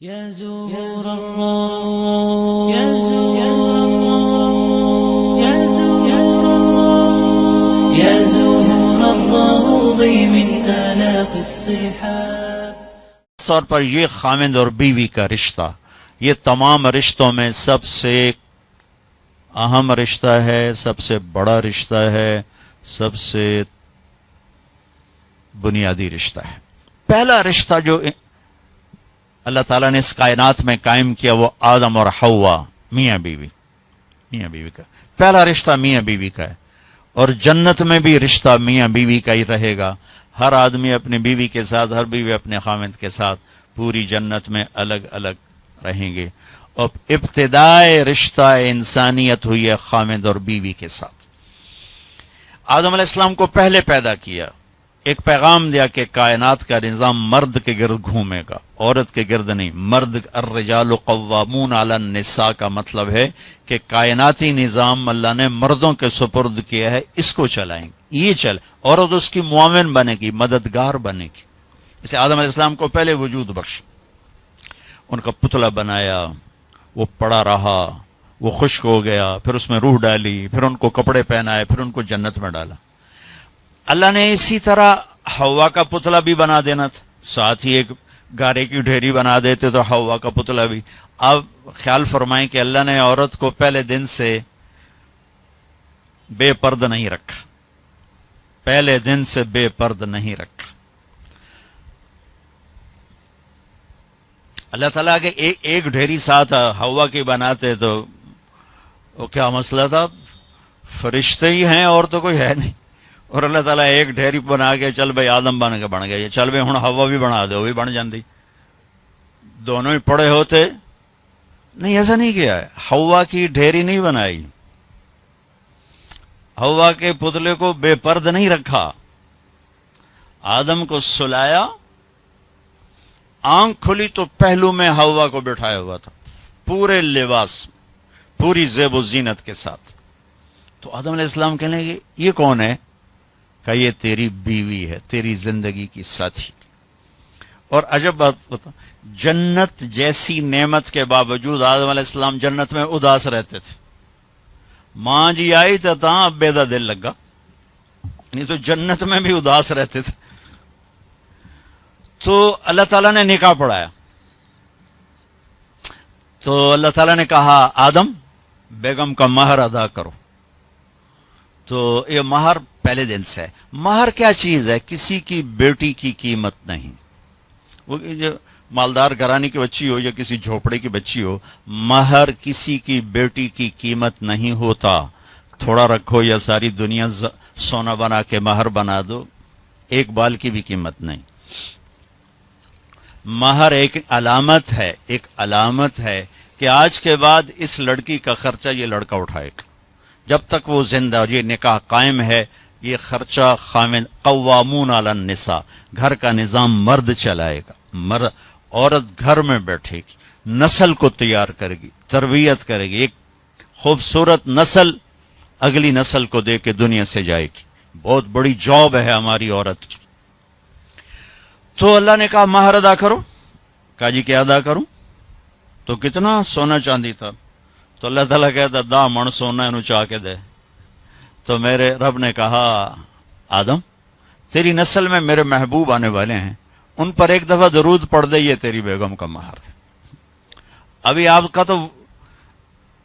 يا زهور الروض يا زهور يا زهور الروض من آلاف الصحاب. طور پر یہ خاوند اور بیوی کا رشتہ یہ تمام رشتوں میں سب سے اہم رشتہ ہے، سب سے بڑا رشتہ ہے، سب سے بنیادی رشتہ ہے۔ پہلا رشتہ جو اللہ تعالیٰ نے اس کائنات میں قائم کیا وہ آدم اور حوا، میاں بیوی کا پہلا رشتہ میاں بیوی کا ہے، اور جنت میں بھی رشتہ میاں بیوی کا ہی رہے گا۔ ہر آدمی اپنی بیوی کے ساتھ، ہر بیوی اپنے خاوند کے ساتھ پوری جنت میں الگ الگ رہیں گے۔ اور ابتدائے رشتہ انسانیت ہوئی ہے خاوند اور بیوی کے ساتھ۔ آدم علیہ السلام کو پہلے پیدا کیا، ایک پیغام دیا کہ کائنات کا نظام مرد کے گرد گھومے گا، عورت کے گرد نہیں۔ مرد الرجال قوامون علی النساء کا مطلب ہے کہ کائناتی نظام اللہ نے مردوں کے سپرد کیا ہے، اس کو چلائیں گے، یہ عورت اس کی معاون بنے گی، مددگار بنے گی۔ اس لیے آدم علیہ السلام کو پہلے وجود بخشا، ان کا پتلا بنایا، وہ پڑا رہا، وہ خشک ہو گیا، پھر اس میں روح ڈالی، پھر ان کو کپڑے پہنائے، پھر ان کو جنت میں ڈالا۔ اللہ نے اسی طرح حوا کا پتلا بھی بنا دینا تھا، ساتھ ہی ایک گارے کی ڈھیری بنا دیتے تو حوا کا پتلا بھی۔ اب خیال فرمائیں کہ اللہ نے عورت کو پہلے دن سے بے پرد نہیں رکھا، پہلے دن سے بے پرد نہیں رکھا۔ اللہ تعالیٰ کے ایک ڈھیری ساتھ حوا کی بناتے تو وہ کیا مسئلہ تھا، فرشتے ہی ہیں اور تو کوئی ہے نہیں، اور اللہ تعالیٰ ایک ڈھیری بنا کے چل بھائی آدم بن گیا، چل بھائی ہوں حوا بھی بنا دے، وہ بھی بن جاندی، دونوں ہی پڑے ہوتے۔ نہیں، ایسا نہیں کیا ہے، حوا کی ڈھیری نہیں بنائی، حوا کے پتلے کو بے پرد نہیں رکھا، آدم کو سلایا، آنکھ کھلی تو پہلو میں حوا کو بٹھایا ہوا تھا، پورے لباس، پوری زیب و زینت کے ساتھ۔ تو آدم علیہ السلام کہنے لگے یہ کون ہے؟ کہ یہ تیری بیوی ہے، تیری زندگی کی ساتھی۔ اور عجب بات بتا، جنت جیسی نعمت کے باوجود آدم علیہ السلام جنت میں اداس رہتے تھے۔ ماں جی آئی تو اب بیدا دل لگا، نہیں تو جنت میں بھی اداس رہتے تھے۔ تو اللہ تعالیٰ نے نکاح پڑھایا، تو اللہ تعالیٰ نے کہا آدم بیگم کا مہر ادا کرو۔ تو یہ مہر پہلے دن سے ہے۔ مہر کیا چیز ہے؟ کسی کی بیٹی کی قیمت نہیں، وہ جو مالدار گھرانے کی بچی ہو یا کسی جھوپڑے کی بچی ہو، مہر کسی کی بیٹی کی قیمت نہیں ہوتا۔ تھوڑا رکھو یا ساری دنیا سونا بنا کے مہر بنا دو، ایک بال کی بھی قیمت نہیں۔ مہر ایک علامت ہے کہ آج کے بعد اس لڑکی کا خرچہ یہ لڑکا اٹھائے گا، جب تک وہ زندہ اور یہ نکاح قائم ہے، یہ خرچہ خاوند قوامون علی النساء، گھر کا نظام مرد چلائے گا۔ عورت گھر میں بیٹھے گی، نسل کو تیار کرے گی، تربیت کرے گی، ایک خوبصورت نسل اگلی نسل کو دے کے دنیا سے جائے گی۔ بہت بڑی جاب ہے ہماری عورت کی۔ تو اللہ نے کہا مہر ادا کرو۔ کہا جی کیا ادا کروں؟ تو کتنا سونا چاندی تھا؟ تو اللہ تعالیٰ کہتا 10 من سونا انہوں چاہ کے دے۔ تو میرے رب نے کہا آدم تیری نسل میں میرے محبوب آنے والے ہیں، ان پر ایک دفعہ درود پڑھ دے، یہ تیری بیگم کا مہر ہے۔ ابھی آپ کا تو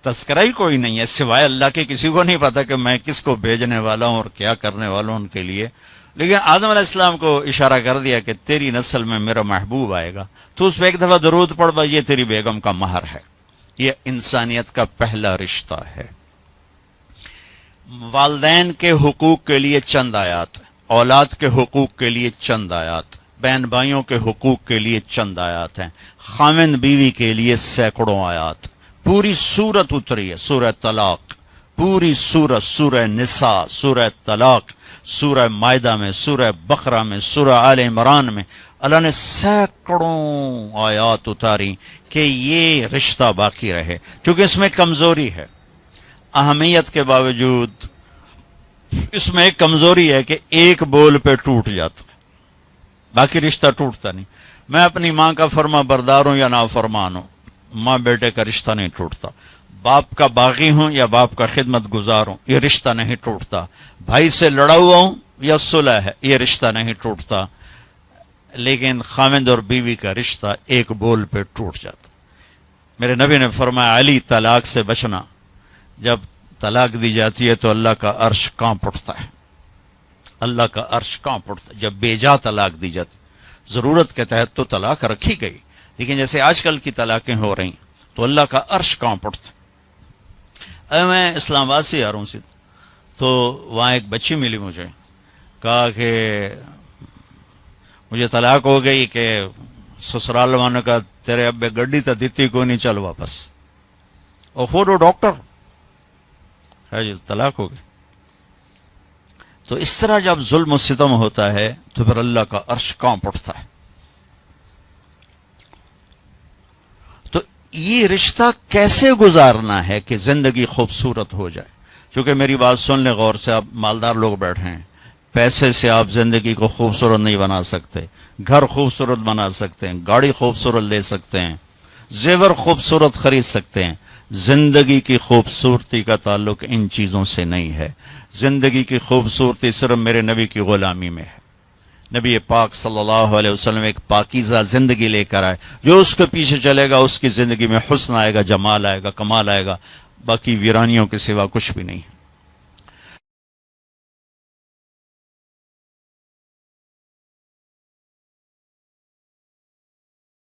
تذکرہ ہی کوئی نہیں ہے، سوائے اللہ کے کسی کو نہیں پتا کہ میں کس کو بھیجنے والا ہوں اور کیا کرنے والا ہوں ان کے لیے، لیکن آدم علیہ السلام کو اشارہ کر دیا کہ تیری نسل میں میرا محبوب آئے گا، تو اس پہ ایک دفعہ درود پڑھ با، یہ تیری بیگم کا مہر ہے۔ یہ انسانیت کا پہلا رشتہ ہے۔ والدین کے حقوق کے لیے چند آیات، اولاد کے حقوق کے لیے چند آیات، بہن بھائیوں کے حقوق کے لیے چند آیات ہیں، خاوند بیوی کے لیے سینکڑوں آیات۔ پوری سورت اتری ہے، سورہ طلاق، پوری سورت، سورہ نساء، سورہ طلاق، سورہ مائدہ میں، سورہ بقرہ میں، سورہ آل عمران میں اللہ نے سینکڑوں آیات اتاری کہ یہ رشتہ باقی رہے، کیونکہ اس میں کمزوری ہے۔ اہمیت کے باوجود اس میں ایک کمزوری ہے کہ ایک بول پہ ٹوٹ جاتا، باقی رشتہ ٹوٹتا نہیں۔ میں اپنی ماں کا فرما بردار ہوں یا نافرمان ہوں، ماں بیٹے کا رشتہ نہیں ٹوٹتا، باپ کا باغی ہوں یا باپ کا خدمت گزار ہوں یہ رشتہ نہیں ٹوٹتا، بھائی سے لڑا ہوا ہوں یا صلح ہے یہ رشتہ نہیں ٹوٹتا، لیکن خاوند اور بیوی کا رشتہ ایک بول پہ ٹوٹ جاتا۔ میرے نبی نے فرمایا علی طلاق سے بچنا، جب طلاق دی جاتی ہے تو اللہ کا عرش کانپ اٹھتا ہے، اللہ کا عرش کانپ اٹھتا ہے جب بے جا طلاق دی جاتی۔ ضرورت کے تحت تو طلاق رکھی گئی، لیکن جیسے آج کل کی طلاقیں ہو رہی تو اللہ کا عرش کانپ اٹھتا ہے۔ میں اسلام آباد سے آ رہا ہوں سے، تو وہاں ایک بچی ملی مجھے، کہا کہ مجھے طلاق ہو گئی کہ سسرال والوں کا تیرے ابے گڈی تو دیتی کوئی نہیں، چل واپس، اور خود وہ ڈاکٹر ہے جی، طلاق ہو گئی۔ تو اس طرح جب ظلم و ستم ہوتا ہے تو پھر اللہ کا عرش کانپ اٹھتا ہے۔ تو یہ رشتہ کیسے گزارنا ہے کہ زندگی خوبصورت ہو جائے؟ کیونکہ میری بات سن لیں غور سے، آپ مالدار لوگ بیٹھے ہیں، پیسے سے آپ زندگی کو خوبصورت نہیں بنا سکتے، گھر خوبصورت بنا سکتے ہیں، گاڑی خوبصورت لے سکتے ہیں، زیور خوبصورت خرید سکتے ہیں، زندگی کی خوبصورتی کا تعلق ان چیزوں سے نہیں ہے۔ زندگی کی خوبصورتی صرف میرے نبی کی غلامی میں ہے۔ نبی پاک صلی اللہ علیہ وسلم ایک پاکیزہ زندگی لے کر آئے، جو اس کے پیچھے چلے گا اس کی زندگی میں حسن آئے گا، جمال آئے گا، کمال آئے گا، باقی ویرانیوں کے سوا کچھ بھی نہیں۔